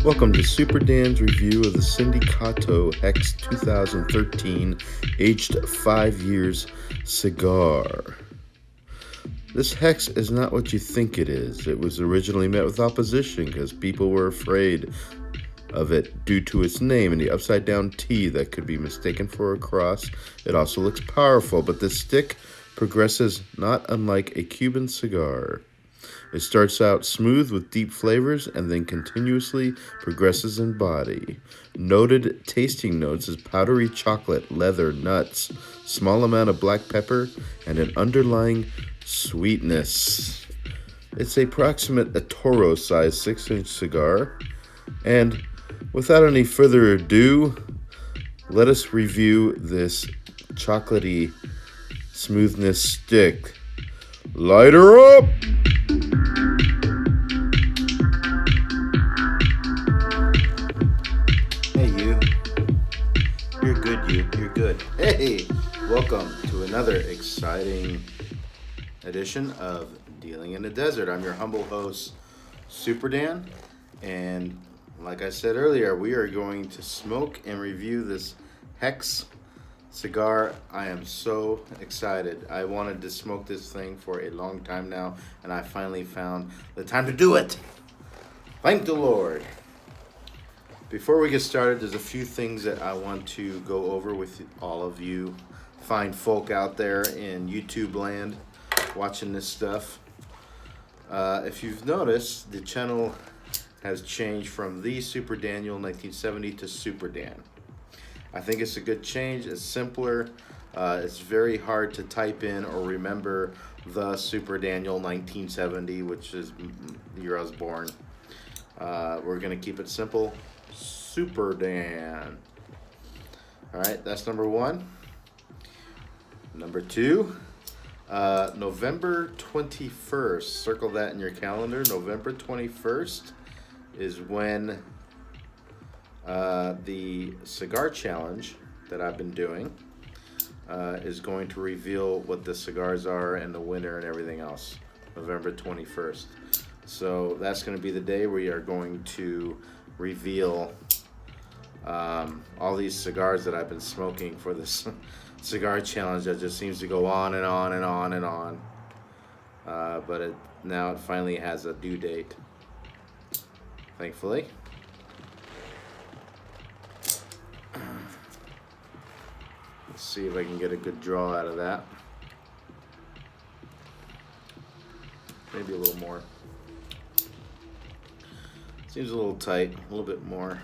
Welcome to Superdan's review of the Sindicato Hex 2013 aged 5 years cigar. This hex is not what you think it is. It was originally met with opposition because people were afraid of it due to its name and the upside down T that could be mistaken for a cross. It also looks powerful, but the stick progresses not unlike a Cuban cigar. It starts out smooth with deep flavors and then continuously progresses in body. Noted tasting notes is powdery chocolate, leather, nuts, small amount of black pepper, and an underlying sweetness. It's approximate a Toro size 6-inch cigar. And without any further ado, let us review this chocolatey smoothness stick. Light her up! You're good. Hey, welcome to another exciting edition of Dealing in the Desert. I'm your humble host, Superdan, and like I said earlier, we are going to smoke and review this Hex cigar. I am so excited. I wanted to smoke this thing for a long time now, and I finally found the time to do it. Thank the Lord. Before we get started, there's a few things that I want to go over with all of you fine folk out there in YouTube land watching this stuff. If you've noticed, the channel has changed from the Super Daniel 1970 to Superdan. I think it's a good change. It's simpler. It's very hard to type in or remember the Super Daniel 1970, which is the year I was born. We're going to keep it simple. Superdan. Alright, that's number one. Number two, November 21st. Circle that in your calendar. November 21st is when the cigar challenge that I've been doing is going to reveal what the cigars are and the winner and everything else. November 21st. So that's going to be the day we are going to reveal all these cigars that I've been smoking for this cigar challenge that just seems to go on and on and on and on. But now it finally has a due date, thankfully. Let's see if I can get a good draw out of that. Maybe a little more. Seems a little tight, a little bit more.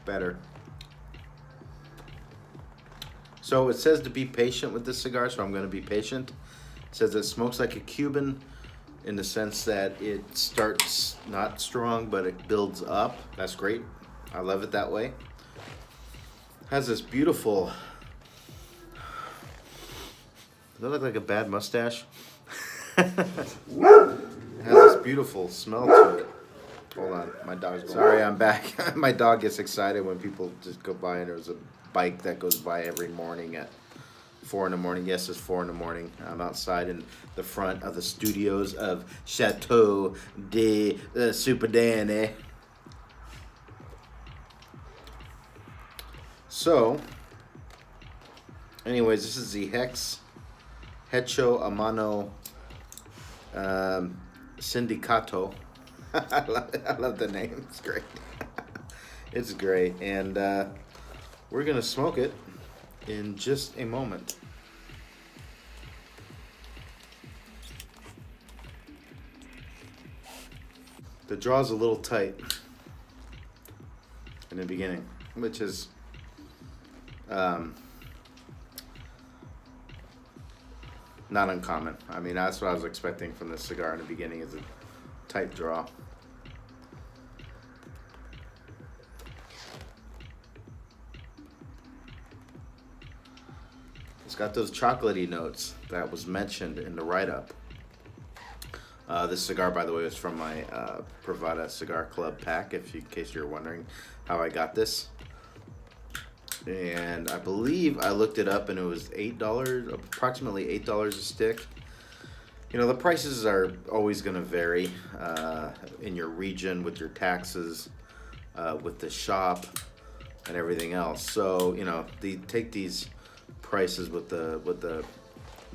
Better. So it says to be patient with this cigar, so I'm going to be patient. It says it smokes like a Cuban in the sense that it starts not strong, but it builds up. That's great. I love it that way. It has this beautiful... Does that look like a bad mustache? It has this beautiful smell to it. Hold on, my dog's going. Sorry, I'm back. My dog gets excited when people just go by, and there's a bike that goes by every morning at 4 in the morning. Yes, it's 4 in the morning. I'm outside in the front of the studios of Chateau de Superdan. So, anyways, this is the Hex Hecho a Mano Sindicato. I love the name. It's great. It's great. And we're going to smoke it in just a moment. The draw's a little tight in the beginning, which is not uncommon. I mean, that's what I was expecting from this cigar in the beginning, is a tight draw. It's got those chocolatey notes that was mentioned in the write-up. This cigar, by the way, is from my Privada Cigar Club pack, in case you're wondering how I got this. And I believe I looked it up and it was $8, approximately $8 a stick. You know, the prices are always going to vary in your region with your taxes, with the shop, and everything else. So, you know, take these prices with the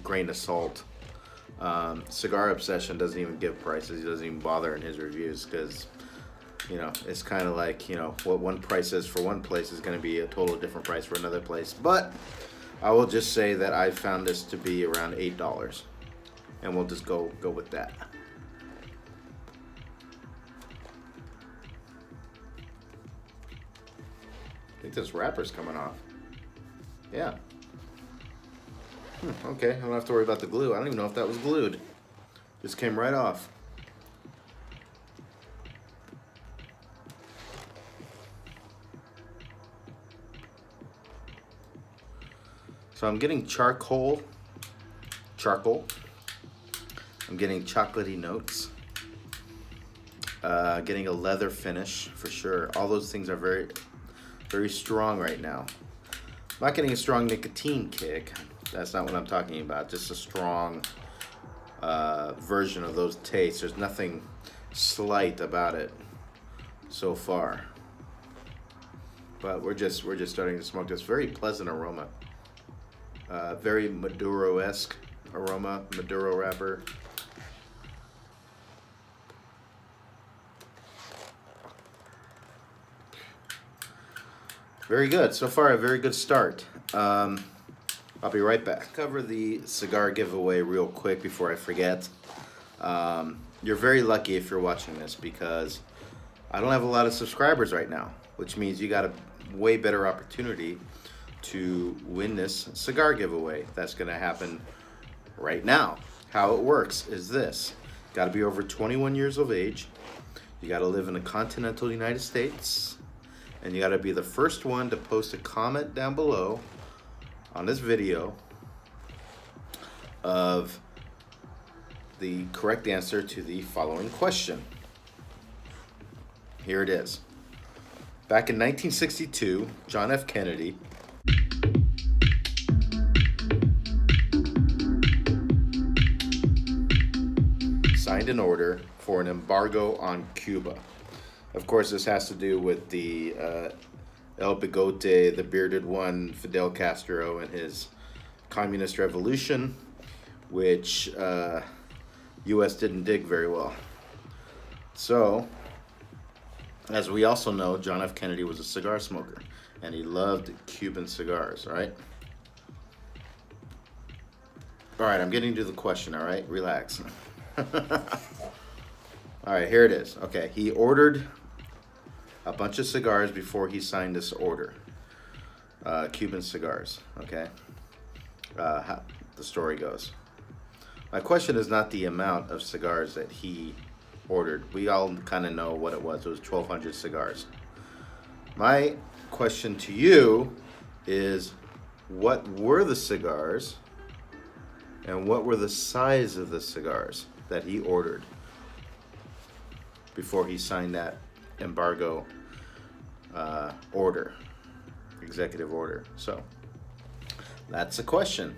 grain of salt. Cigar Obsession doesn't even give prices. He doesn't even bother in his reviews because, you know, it's kind of like, you know, what one price is for one place is going to be a total different price for another place. But I will just say that I found this to be around $8, and we'll just go with that. I think this wrapper's coming off. Yeah. Okay, I don't have to worry about the glue. I don't even know if that was glued. Just came right off. So I'm getting charcoal. I'm getting chocolatey notes. Getting a leather finish for sure. All those things are very, very strong right now. I'm not getting a strong nicotine kick. That's not what I'm talking about. Just a strong version of those tastes. There's nothing slight about it so far. But we're just starting to smoke this very pleasant aroma. Very Maduro-esque aroma, Maduro wrapper. Very good. So far, a very good start. I'll be right back. Cover the cigar giveaway real quick before I forget. You're very lucky if you're watching this because I don't have a lot of subscribers right now, which means you got a way better opportunity to win this cigar giveaway. That's going to happen right now. How it works is this. Got to be over 21 years of age. You got to live in the continental United States. And you got to be the first one to post a comment down below on this video of the correct answer to the following question. Here it is. Back in 1962, John F. Kennedy signed an order for an embargo on Cuba. Of course, this has to do with the El Bigote, the bearded one, Fidel Castro, and his communist revolution, which U.S. didn't dig very well. So, as we also know, John F. Kennedy was a cigar smoker, and he loved Cuban cigars, right? All right, I'm getting to the question, all right? Relax. All right, here it is. Okay, he ordered a bunch of cigars before he signed this order. Cuban cigars, okay? How the story goes. My question is not the amount of cigars that he ordered. We all kind of know what it was. It was 1,200 cigars. My question to you is, what were the cigars and what were the size of the cigars that he ordered before he signed that embargo order, executive order? So that's a question.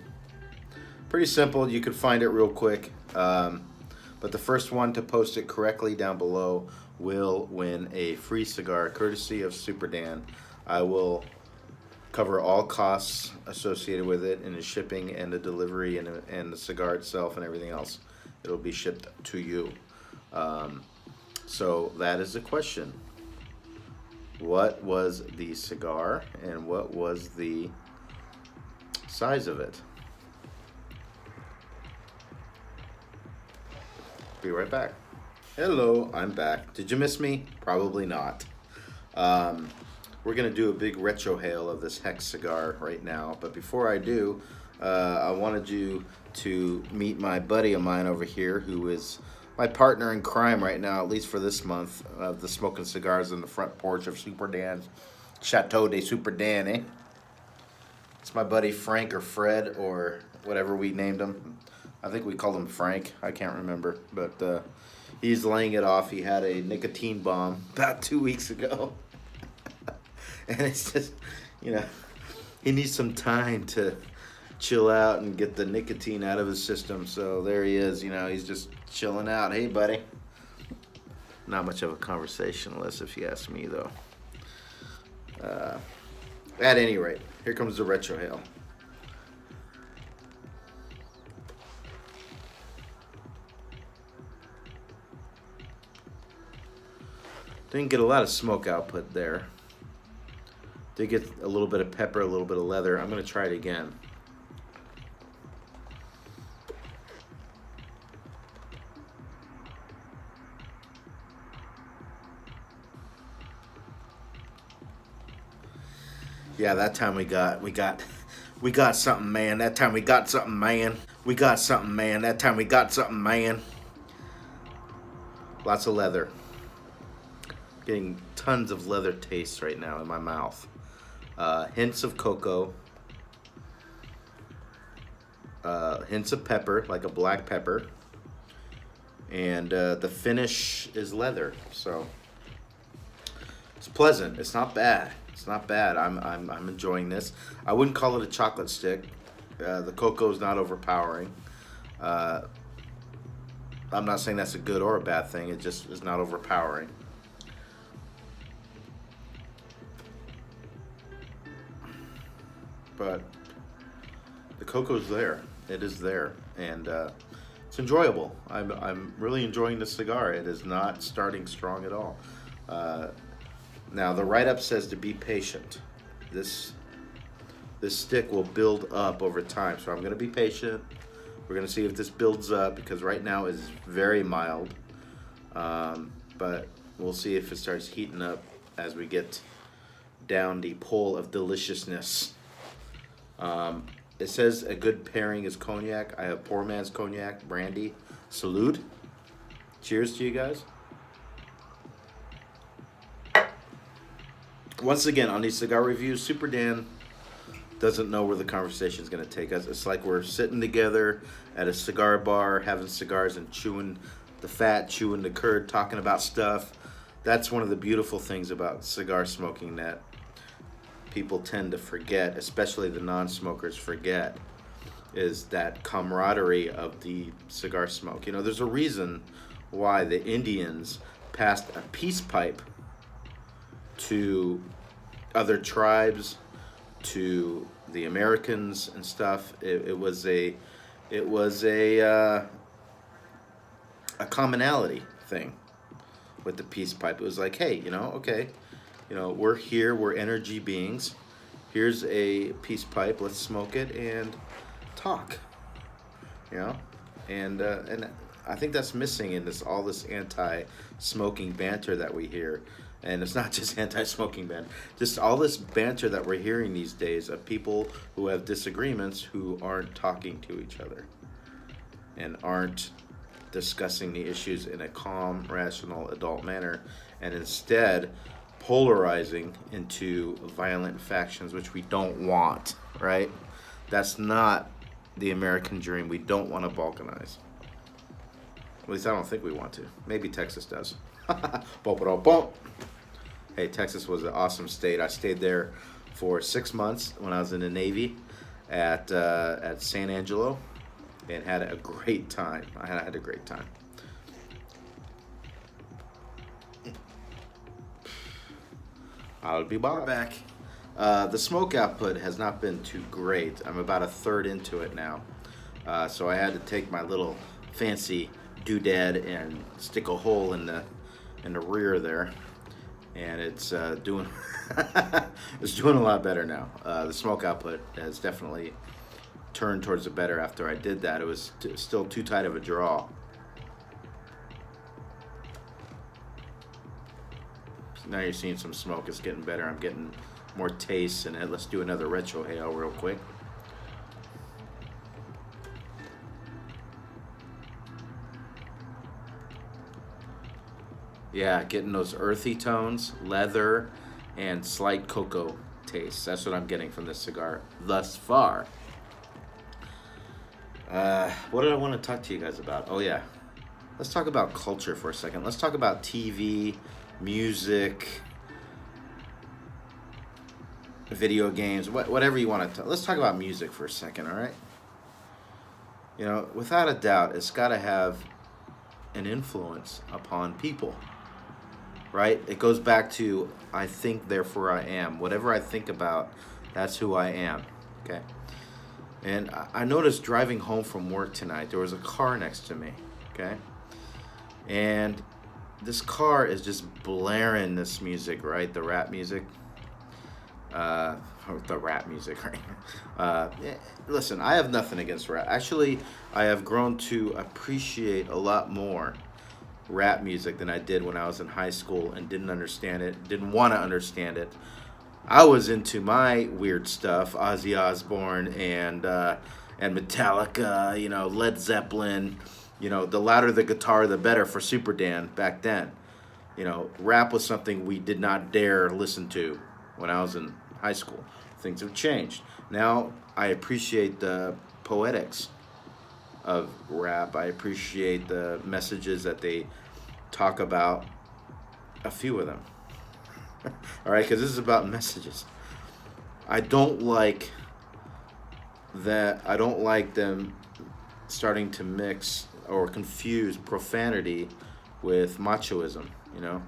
Pretty simple. You could find it real quick. But the first one to post it correctly down below will win a free cigar courtesy of Superdan. I will cover all costs associated with it and the shipping and the delivery and the cigar itself and everything else. It'll be shipped to you. So that is the question. What was the cigar and what was the size of it? Be right back. Hello, I'm back. Did you miss me? Probably not. We're gonna do a big retro hail of this Hex cigar right now, but before I do, I wanted you to meet my buddy of mine over here who is my partner in crime right now, at least for this month, of the smoking cigars on the front porch of Superdan's Chateau de Superdan, eh? It's my buddy Frank or Fred or whatever we named him. I think we called him Frank. I can't remember, but he's laying it off. He had a nicotine bomb about 2 weeks ago. And it's just, you know, he needs some time to chill out and get the nicotine out of his system. So there he is. He's just chilling out. Hey, buddy. Not much of a conversationalist, if you ask me, though. At any rate, here comes the retrohale. Didn't get a lot of smoke output there. Did get a little bit of pepper, a little bit of leather. I'm going to try it again. Yeah, that time we got something, man. That time we got something, man. We got something, man. That time we got something, man. Lots of leather. Getting tons of leather taste right now in my mouth. Hints of cocoa. Hints of pepper, like a black pepper. And the finish is leather, so it's pleasant. It's not bad. It's not bad. I'm enjoying this. I wouldn't call it a chocolate stick. The cocoa is not overpowering. I'm not saying that's a good or a bad thing. It just is not overpowering. But the cocoa's there. It is there, and it's enjoyable. I'm really enjoying the cigar. It is not starting strong at all. Now the write-up says to be patient. This stick will build up over time, so I'm going to be patient. We're going to see if this builds up, because right now it is very mild. But we'll see if it starts heating up as we get down the pole of deliciousness. It says a good pairing is cognac. I have poor man's cognac, brandy. Salute. Cheers to you guys. Once again, on these cigar reviews, Superdan doesn't know where the conversation is going to take us. It's like we're sitting together at a cigar bar, having cigars and chewing the fat, chewing the curd, talking about stuff. That's one of the beautiful things about cigar smoking that people tend to forget, especially the non-smokers forget, is that camaraderie of the cigar smoke. There's a reason why the Indians passed a peace pipe to other tribes, to the Americans and stuff. It was a commonality thing with the peace pipe. It was like, hey, okay, we're here, we're energy beings. Here's a peace pipe, let's smoke it and talk. And I think that's missing in all this anti-smoking banter that we hear. And it's not just anti-smoking banter, just all this banter that we're hearing these days of people who have disagreements who aren't talking to each other and aren't discussing the issues in a calm, rational, adult manner, and instead polarizing into violent factions, which we don't want, right? That's not the American dream. We don't want to balkanize. At least I don't think we want to. Maybe Texas does. Hey, Texas was an awesome state. I stayed there for 6 months when I was in the Navy at San Angelo, and had a great time. I had a great time. I'll be back. We're back. The smoke output has not been too great. I'm about a third into it now. So I had to take my little fancy doodad and stick a hole in the rear there. And it's doing it's doing a lot better now. The smoke output has definitely turned towards the better after I did that. It was still too tight of a draw. Now you're seeing some smoke. It's getting better. I'm getting more taste in it. Let's do another retrohale real quick. Yeah, getting those earthy tones, leather, and slight cocoa taste. That's what I'm getting from this cigar thus far. What did I want to talk to you guys about? Oh, yeah. Let's talk about culture for a second. Let's talk about TV, music, video games, whatever you want to. Let's talk about music for a second, all right? You know, without a doubt, it's got to have an influence upon people, right? It goes back to I think, therefore I am. Whatever I think about, that's who I am, okay? And I noticed driving home from work tonight, there was a car next to me, okay? And this car is just blaring this music, right? The rap music. The rap music, right? Yeah, listen, I have nothing against rap. Actually, I have grown to appreciate a lot more rap music than I did when I was in high school and didn't understand it, didn't want to understand it. I was into my weird stuff, Ozzy Osbourne and Metallica, you know, Led Zeppelin. You know, the louder the guitar, the better for Superdan back then. You know, rap was something we did not dare listen to when I was in high school. Things have changed. Now I appreciate the poetics of rap. I appreciate the messages that they talk about. A few of them. All right, because this is about messages. I don't like that. I don't like them starting to mix or confuse profanity with machoism, you know?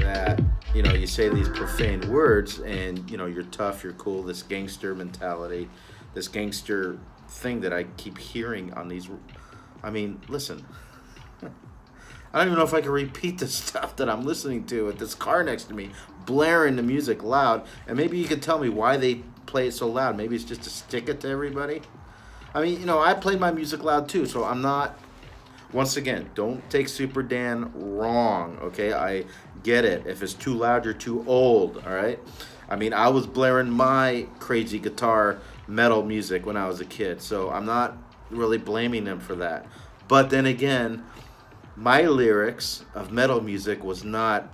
That, you know, you say these profane words and, you know, you're tough, you're cool, this gangster mentality, this gangster thing that I keep hearing on these. I mean, listen, I don't even know if I can repeat the stuff that I'm listening to at this car next to me, blaring the music loud, and maybe you could tell me why they play it so loud. Maybe it's just to stick it to everybody. I mean, you know, I played my music loud too, so I'm not. Once again, don't take Superdan wrong, okay? I get it. If it's too loud, you're too old, all right? I mean, I was blaring my crazy guitar metal music when I was a kid, so I'm not really blaming them for that. But then again, my lyrics of metal music was not,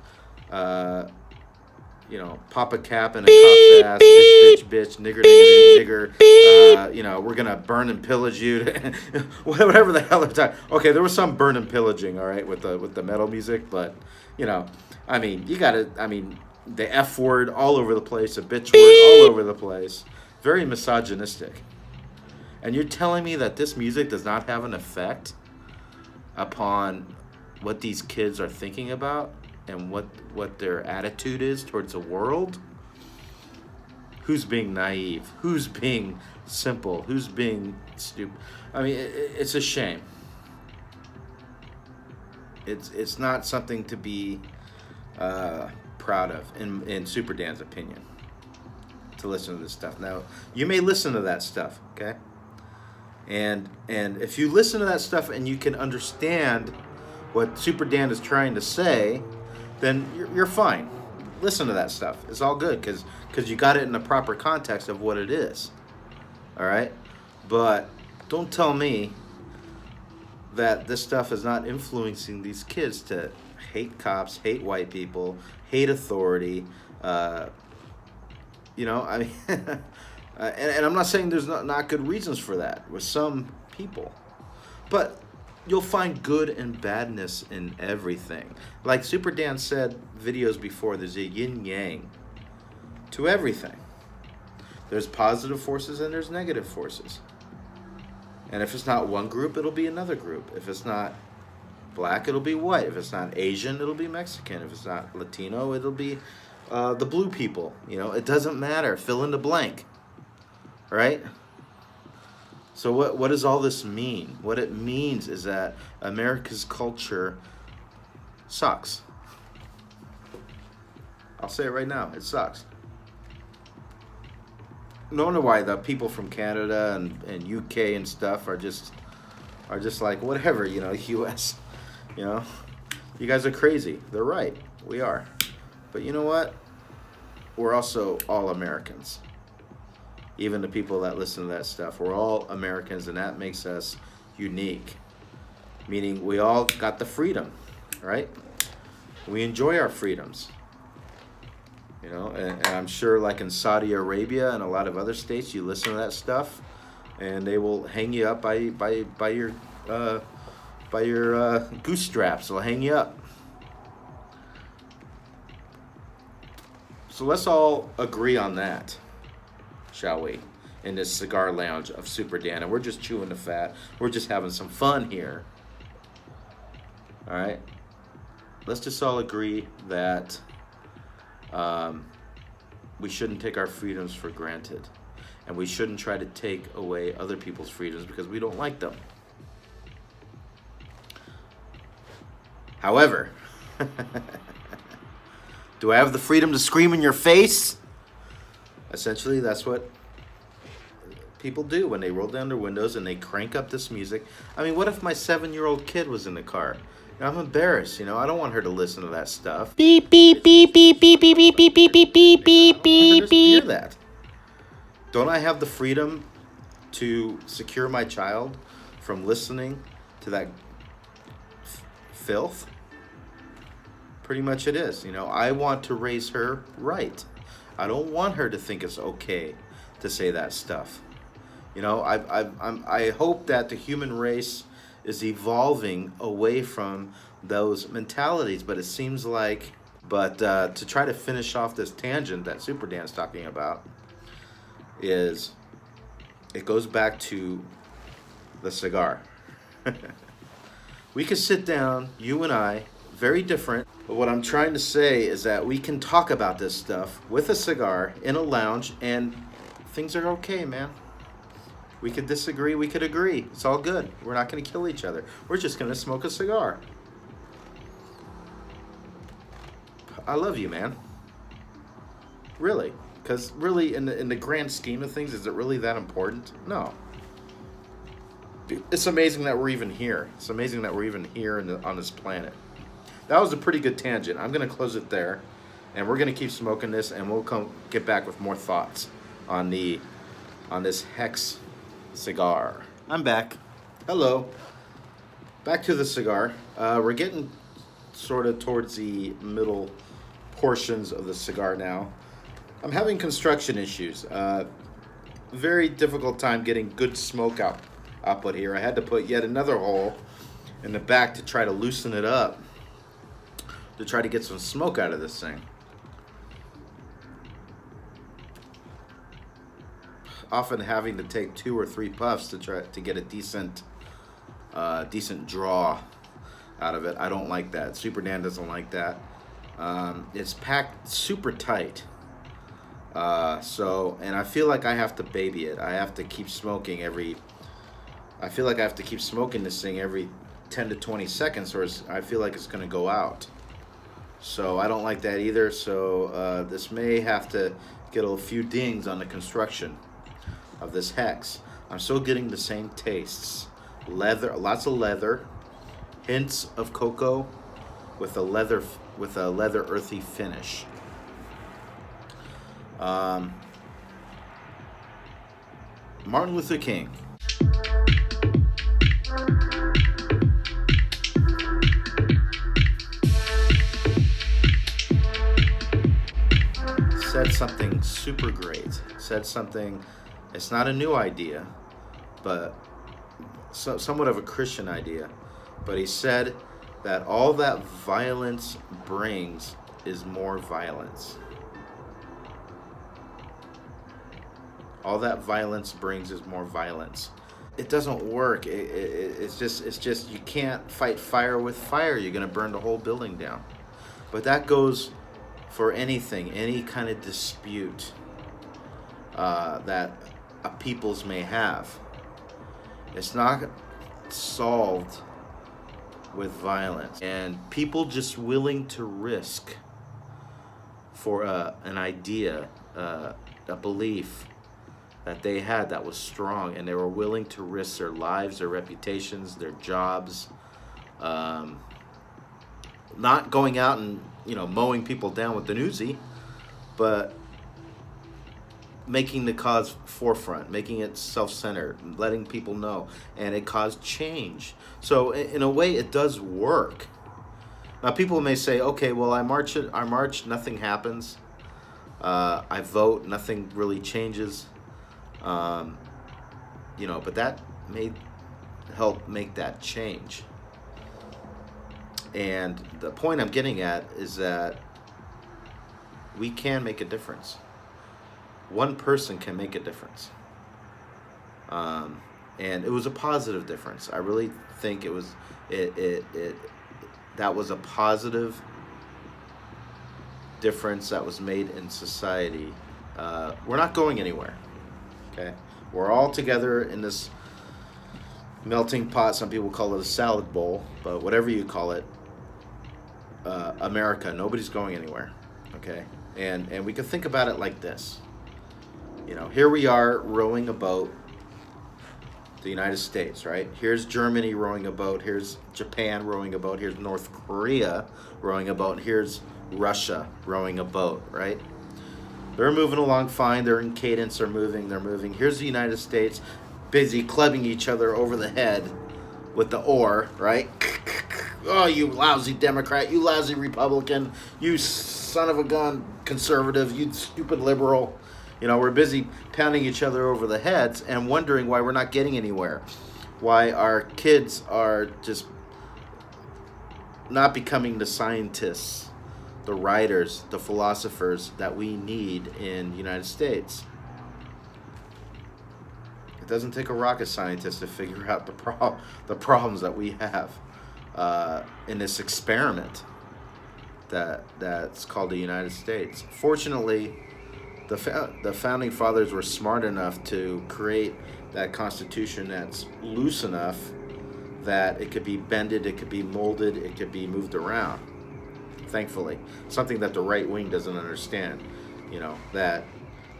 you know, pop a cap in a cop's ass, bitch, nigger, you know, we're gonna burn and pillage you, whatever the hell they're talking. Okay, there was some burn and pillaging, all right, with the metal music, but you know, I mean, you gotta, I mean, the F word all over the place, the bitch word all over the place, very misogynistic. And you're telling me that this music does not have an effect upon what these kids are thinking about and what their attitude is towards the world? Who's being naive? Who's being simple? Who's being stupid? I mean, it's a shame. It's not something to be proud of, in Superdan's opinion, to listen to this stuff. Now, you may listen to that stuff, okay? And if you listen to that stuff and you can understand what Superdan is trying to say, then you're fine. Listen to that stuff. It's all good because you got it in the proper context of what it is. All right? But don't tell me that this stuff is not influencing these kids to hate cops, hate white people, hate authority. You know, I mean, and I'm not saying there's not good reasons for that with some people. But you'll find good and badness in everything. Like Superdan said videos before, there's a yin-yang to everything. There's positive forces and there's negative forces. And if it's not one group, it'll be another group. If it's not black, it'll be white. If it's not Asian, it'll be Mexican. If it's not Latino, it'll be the blue people. You know, it doesn't matter. Fill in the blank. Right? So what does all this mean? What it means is that America's culture sucks. I'll say it right now. It sucks. No wonder why the people from Canada and UK and stuff are just like, whatever, you know, US. You know, you guys are crazy. They're right. We are. But you know what? We're also all Americans. Even the people that listen to that stuff, we're all Americans, and that makes us unique. Meaning we all got the freedom, right? We enjoy our freedoms. You know, and I'm sure like in Saudi Arabia and a lot of other states, you listen to that stuff, and they will hang you up by your goose straps. They'll hang you up. So let's all agree on that, shall we? In this cigar lounge of Superdan, and we're just chewing the fat. We're just having some fun here. All right. Let's just all agree that we shouldn't take our freedoms for granted, and we shouldn't try to take away other people's freedoms because we don't like them. However, do I have the freedom to scream in your face? Essentially, that's what people do when they roll down their windows and they crank up this music. I mean, what if my 7-year-old kid was in the car? You know, I'm embarrassed, you know. I don't want her to listen to that stuff. Beep, beep, beep, beep, beep, beep, beep, beep, beep, beep, beep, beep, beep, beep. Hear that? Don't I have the freedom to secure my child from listening to that filth? Pretty much it is. You know, I want to raise her right. I don't want her to think it's okay to say that stuff. You know, I hope that the human race is evolving away from those mentalities, but it seems like, to try to finish off this tangent that Superdan's talking about, is it goes back to the cigar. We could sit down, you and I, very different, but what I'm trying to say is that we can talk about this stuff with a cigar in a lounge and things are okay, man. We could disagree, we could agree. It's all good. We're not going to kill each other. We're just going to smoke a cigar. I love you, man. Really. Because really, in the grand scheme of things, is it really that important? No. Dude, it's amazing that we're even here. It's amazing that we're even here on this planet. That was a pretty good tangent. I'm going to close it there. And we're going to keep smoking this, and we'll get back with more thoughts on this Hex cigar. I'm back. Hello. Back to the cigar. We're getting sort of towards the middle portions of the cigar now. I'm having construction issues. Very difficult time getting good smoke output here. I had to put yet another hole in the back to try to loosen it up, to try to get some smoke out of this thing. Often having to take 2 or 3 puffs to try to get a decent draw out of it. I don't like that. Superdan doesn't like that. It's packed super tight. And I feel like I have to baby it. I have to keep smoking I feel like I have to keep smoking this thing every 10 to 20 seconds or I feel like it's going to go out. So I don't like that either. So this may have to get a few dings on the construction of this Hex. I'm still getting the same tastes. Leather, lots of leather, hints of cocoa with a leather earthy finish. Martin Luther King. Said something super great. Said something, it's not a new idea, but somewhat of a Christian idea. But he said that all that violence brings is more violence. All that violence brings is more violence. It doesn't work. It's just you can't fight fire with fire. You're gonna burn the whole building down. But that goes for anything, any kind of dispute that a peoples may have. It's not solved with violence. And people just willing to risk for an idea, a belief that they had that was strong, and they were willing to risk their lives, their reputations, their jobs, not going out and mowing people down with an Uzi, but making the cause forefront, making it self-centered, letting people know, and it caused change. So in a way, it does work. Now people may say, okay, well, I march, nothing happens. I vote, nothing really changes. But that may help make that change. And the point I'm getting at is that we can make a difference. One person can make a difference. And it was a positive difference. I really think it was that was a positive difference that was made in society. We're not going anywhere. Okay, we're all together in this melting pot. Some people call it a salad bowl, but whatever you call it, America, nobody's going anywhere. Okay, and we can think about it like this. You know, here we are rowing a boat. The United States, right? Here's Germany rowing a boat. Here's Japan rowing a boat. Here's North Korea rowing a boat. Here's Russia rowing a boat, right? They're moving along fine. They're in cadence. They're moving. Here's the United States busy clubbing each other over the head with the oar, right? Oh, you lousy Democrat. You lousy Republican. You son of a gun conservative. You stupid liberal. You know, we're busy pounding each other over the heads and wondering why we're not getting anywhere. Why our kids are just not becoming the scientists, the writers, the philosophers that we need in the United States. It doesn't take a rocket scientist to figure out the problems that we have in this experiment that's called the United States. Fortunately, the founding fathers were smart enough to create that constitution that's loose enough that it could be bended, it could be molded, it could be moved around. Thankfully, something that the right wing doesn't understand. You know, that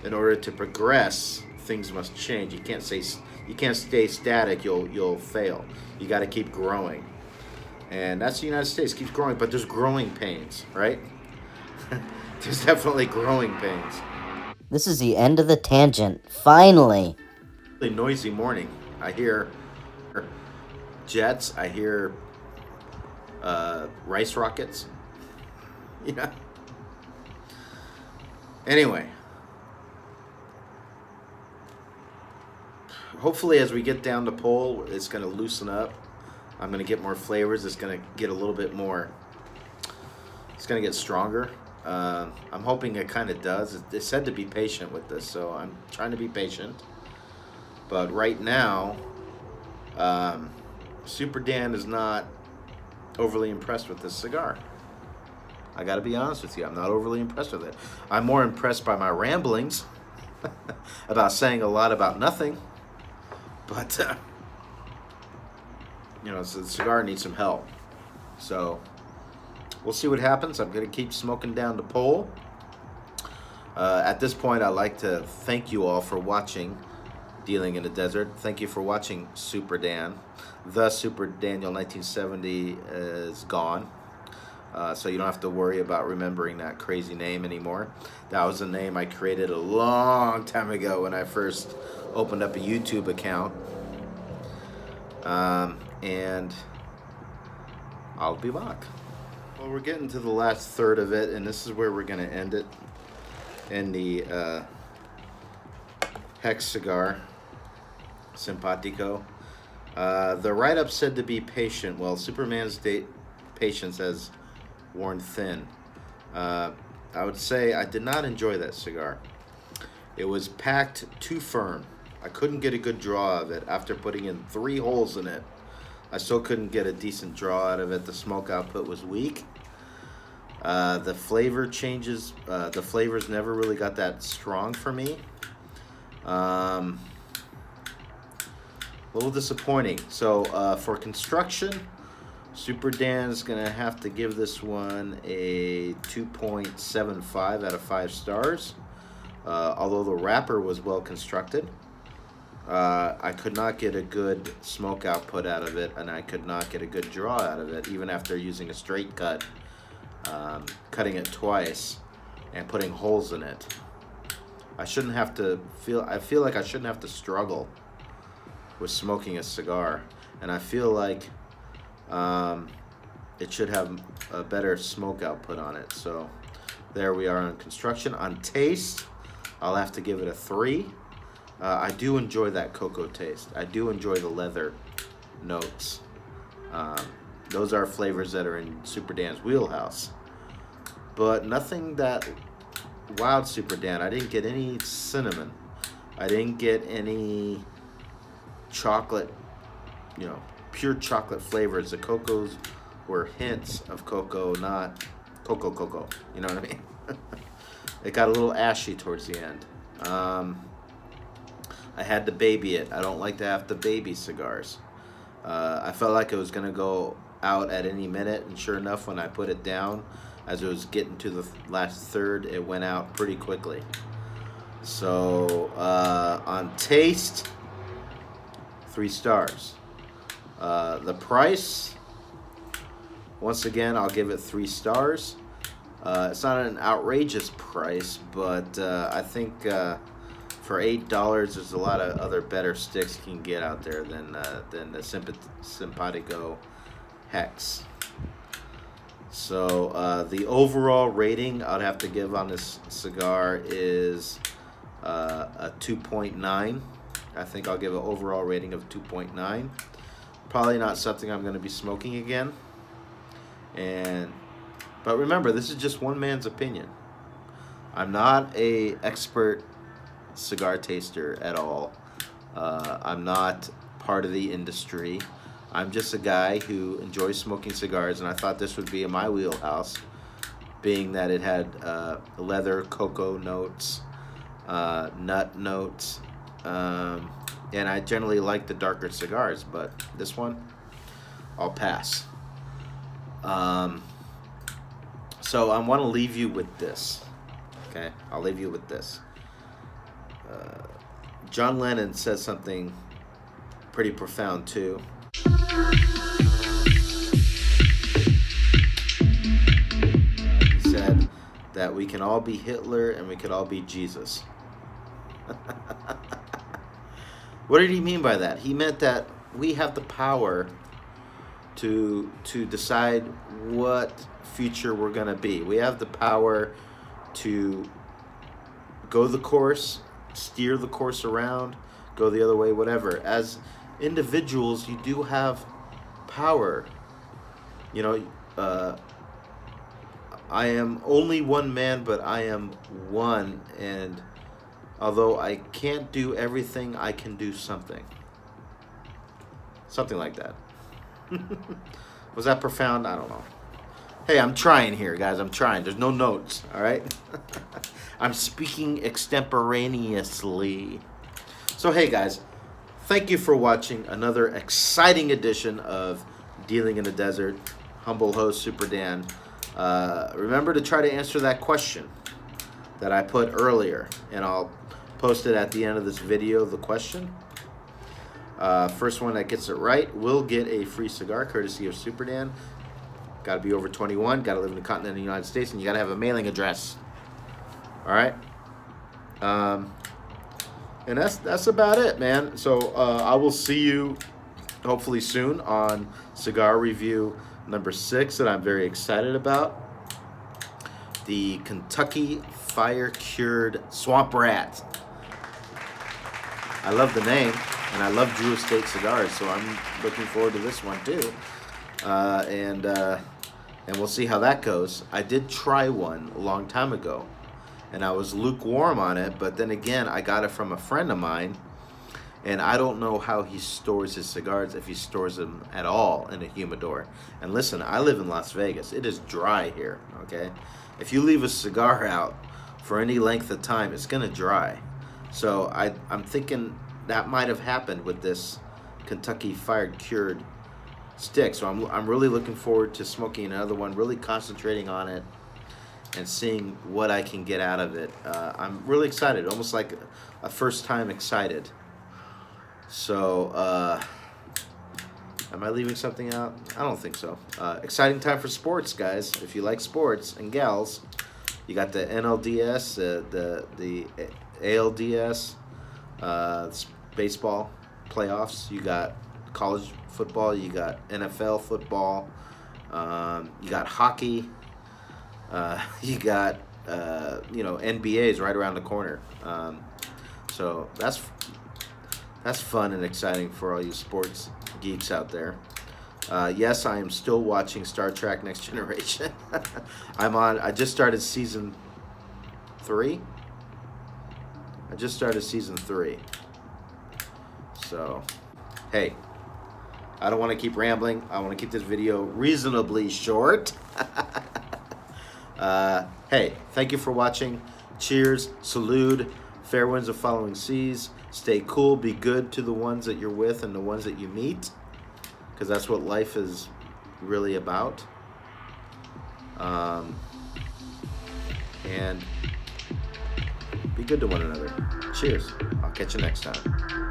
in order to progress, things must change. You can't stay static. You'll fail. You got to keep growing, and that's the United States, keeps growing. But there's growing pains, right? There's definitely growing pains. This is the end of the tangent. Finally. Really noisy morning. I hear jets. I hear rice rockets. Yeah. Anyway. Hopefully as we get down the pole, it's going to loosen up. I'm going to get more flavors. It's going to get a little bit more. It's going to get stronger. I'm hoping it kind of does. It said to be patient with this, so I'm trying to be patient. But right now, Superdan is not overly impressed with this cigar. I got to be honest with you. I'm not overly impressed with it. I'm more impressed by my ramblings about saying a lot about nothing. But, you know, so the cigar needs some help. So we'll see what happens. I'm going to keep smoking down the pole. At this point, I'd like to thank you all for watching Dealing in the Desert. Thank you for watching Superdan. The Super Daniel 1970 is gone. So you don't have to worry about remembering that crazy name anymore. That was a name I created a long time ago when I first opened up a YouTube account. And I'll be back. Well, we're getting to the last third of it, and this is where we're going to end it in the Hex cigar, Simpatico. The write-up said to be patient. Well, Superman's patience has worn thin. I would say I did not enjoy that cigar. It was packed too firm. I couldn't get a good draw of it after putting in 3 holes in it. I still couldn't get a decent draw out of it. The smoke output was weak. The flavor changes, the flavors never really got that strong for me. A little disappointing. So for construction, Superdan is going to have to give this one a 2.75 out of 5 stars. Although the wrapper was well constructed. I could not get a good smoke output out of it, and I could not get a good draw out of it, even after using a straight cut, cutting it twice, and putting holes in it. I feel like I shouldn't have to struggle with smoking a cigar, and I feel like it should have a better smoke output on it. So there we are on construction. On taste, I'll have to give it a 3. I do enjoy that cocoa taste. I do enjoy the leather notes. Those are flavors that are in Superdan's wheelhouse. But nothing that wild Superdan. I didn't get any cinnamon. I didn't get any chocolate, pure chocolate flavors. The cocos were hints of cocoa, not cocoa. You know what I mean? It got a little ashy towards the end. I had to baby it. I don't like to have to baby cigars. I felt like it was going to go out at any minute, and sure enough, when I put it down, as it was getting to the last third, it went out pretty quickly. So, on taste, 3 stars. The price, once again, I'll give it 3 stars. It's not an outrageous price, but I think for $8, there's a lot of other better sticks you can get out there than the Sindicato Hex. So the overall rating I'd have to give on this cigar is a 2.9. I think I'll give an overall rating of 2.9. Probably not something I'm going to be smoking again. But remember, this is just one man's opinion. I'm not a expert cigar taster at all. I'm not part of the industry. I'm just a guy who enjoys smoking cigars, and I thought this would be in my wheelhouse, being that it had leather, cocoa notes, nut notes, and I generally like the darker cigars, but this one, I'll pass. So I want to leave you with this. Okay, I'll leave you with this. John Lennon says something pretty profound too. He said that we can all be Hitler and we could all be Jesus. What did he mean by that? He meant that we have the power to decide what future we're going to be. We have the power to go the course, steer the course around, go the other way, whatever. As individuals, you do have power. I am only one man, but I am one, and although I can't do everything, I can do something. Something like that. Was that profound? I don't know. Hey, I'm trying here, guys. I'm trying. There's no notes, all right? I'm speaking extemporaneously. So, hey, guys, thank you for watching another exciting edition of Dealing in the Desert. Humble host, Superdan. Remember to try to answer that question that I put earlier, and I'll post it at the end of this video, the question. First one that gets it right will get a free cigar courtesy of Superdan. Got to be over 21, got to live in the continental United States, and you got to have a mailing address. All right? And that's about it, man. So I will see you hopefully soon on cigar review number 6 that I'm very excited about. The Kentucky Fire-Cured Swamp Rat. I love the name, and I love Drew Estate cigars, so I'm looking forward to this one too. And we'll see how that goes. I did try one a long time ago, and I was lukewarm on it, but then again, I got it from a friend of mine, and I don't know how he stores his cigars, if he stores them at all in a humidor. And listen, I live in Las Vegas. It is dry here, okay? If you leave a cigar out for any length of time, it's going to dry. So I'm thinking that might have happened with this Kentucky Fire-Cured stick. So I'm really looking forward to smoking another one, really concentrating on it and seeing what I can get out of it. I'm really excited, almost like a first time excited. So am I leaving something out? I don't think so. Exciting time for sports, guys. If you like sports and gals, you got the NLDS, the ALDS, baseball playoffs. You got college football. You got NFL football. You got hockey. You got NBA is right around the corner. So that's fun and exciting for all you sports geeks out there. Yes, I am still watching Star Trek Next Generation. I just started season 3. I just started season 3. So, hey, I don't want to keep rambling. I want to keep this video reasonably short. Hey, thank you for watching. Cheers, salute, fair winds of following seas. Stay cool, be good to the ones that you're with and the ones that you meet, because that's what life is really about. And be good to one another. Cheers. I'll catch you next time.